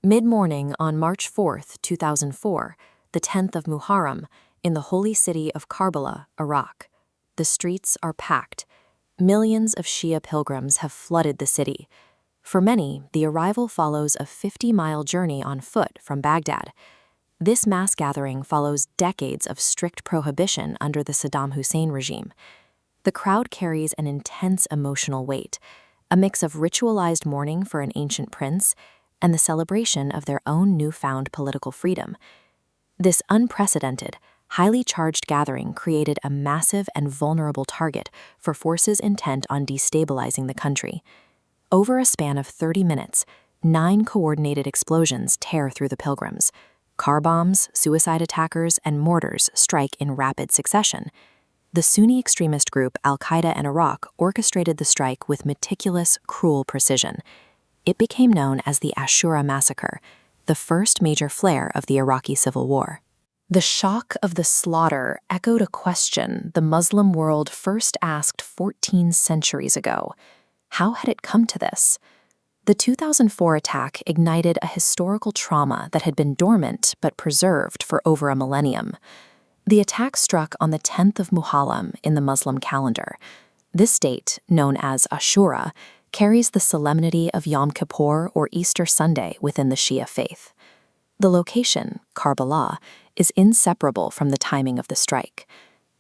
Mid-morning on March 4th, 2004, the 10th of Muharram, in the holy city of Karbala, Iraq. The streets are packed. Millions of Shia pilgrims have flooded the city. For many, the arrival follows a 50-mile journey on foot from Baghdad. This mass gathering follows decades of strict prohibition under the Saddam Hussein regime. The crowd carries an intense emotional weight, a mix of ritualized mourning for an ancient prince and the celebration of their own newfound political freedom. This unprecedented, highly charged gathering created a massive and vulnerable target for forces intent on destabilizing the country. Over a span of 30 minutes, 9 coordinated explosions tear through the pilgrims. Car bombs, suicide attackers, and mortars strike in rapid succession. The Sunni extremist group Al-Qaeda in Iraq orchestrated the strike with meticulous, cruel precision. It became known as the Ashura Massacre, the first major flare of the Iraqi civil war. The shock of the slaughter echoed a question the Muslim world first asked 14 centuries ago. How had it come to this? The 2004 attack ignited a historical trauma that had been dormant but preserved for over a millennium. The attack struck on the 10th of Muharram in the Muslim calendar. This date, known as Ashura, carries the solemnity of Yom Kippur or Easter Sunday within the Shia faith. The location, Karbala, is inseparable from the timing of the strike.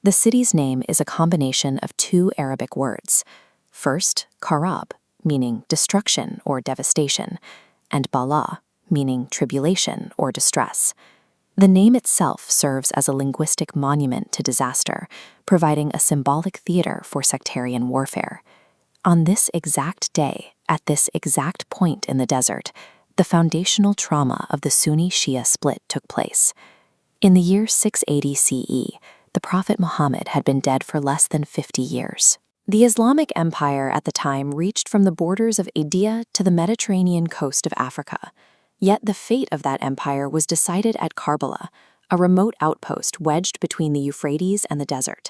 The city's name is a combination of 2 Arabic words. First, Karab, meaning destruction or devastation, and Bala, meaning tribulation or distress. The name itself serves as a linguistic monument to disaster, providing a symbolic theater for sectarian warfare. On this exact day, at this exact point in the desert, the foundational trauma of the Sunni-Shia split took place. In the year 680 CE, the Prophet Muhammad had been dead for less than 50 years. The Islamic Empire at the time reached from the borders of India to the Mediterranean coast of Africa. Yet the fate of that empire was decided at Karbala, a remote outpost wedged between the Euphrates and the desert.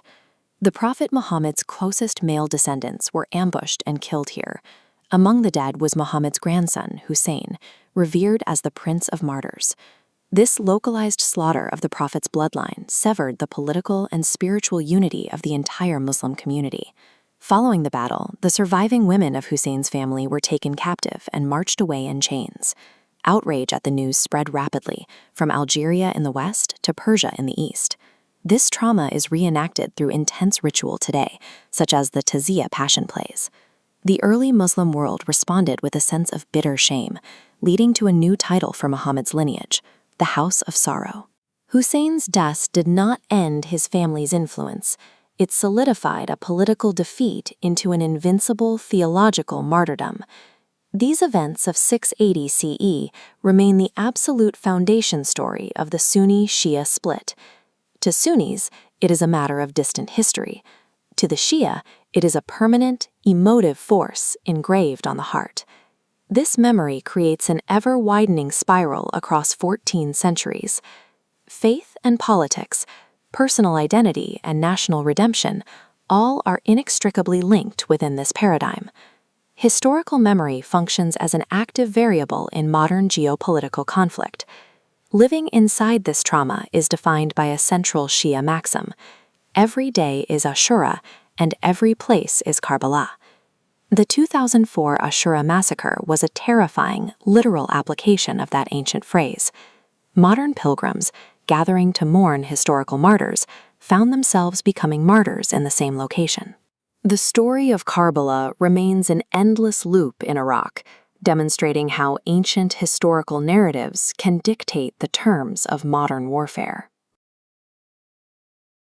The Prophet Muhammad's closest male descendants were ambushed and killed here. Among the dead was Muhammad's grandson, Hussein, revered as the Prince of Martyrs. This localized slaughter of the Prophet's bloodline severed the political and spiritual unity of the entire Muslim community. Following the battle, the surviving women of Hussein's family were taken captive and marched away in chains. Outrage at the news spread rapidly, from Algeria in the west to Persia in the east. This trauma is reenacted through intense ritual today, such as the Taziyah passion plays. The early Muslim world responded with a sense of bitter shame, leading to a new title for Muhammad's lineage, the House of Sorrow. Hussein's death did not end his family's influence. It solidified a political defeat into an invincible theological martyrdom. These events of 680 CE remain the absolute foundation story of the Sunni-Shia split. To Sunnis, it is a matter of distant history. To the Shia, it is a permanent, emotive force engraved on the heart. This memory creates an ever-widening spiral across 14 centuries. Faith and politics, personal identity and national redemption, all are inextricably linked within this paradigm. Historical memory functions as an active variable in modern geopolitical conflict. Living inside this trauma is defined by a central Shia maxim: every day is Ashura, and every place is Karbala. The 2004 Ashura massacre was a terrifying, literal application of that ancient phrase. Modern pilgrims, gathering to mourn historical martyrs, found themselves becoming martyrs in the same location. The story of Karbala remains an endless loop in Iraq, demonstrating how ancient historical narratives can dictate the terms of modern warfare.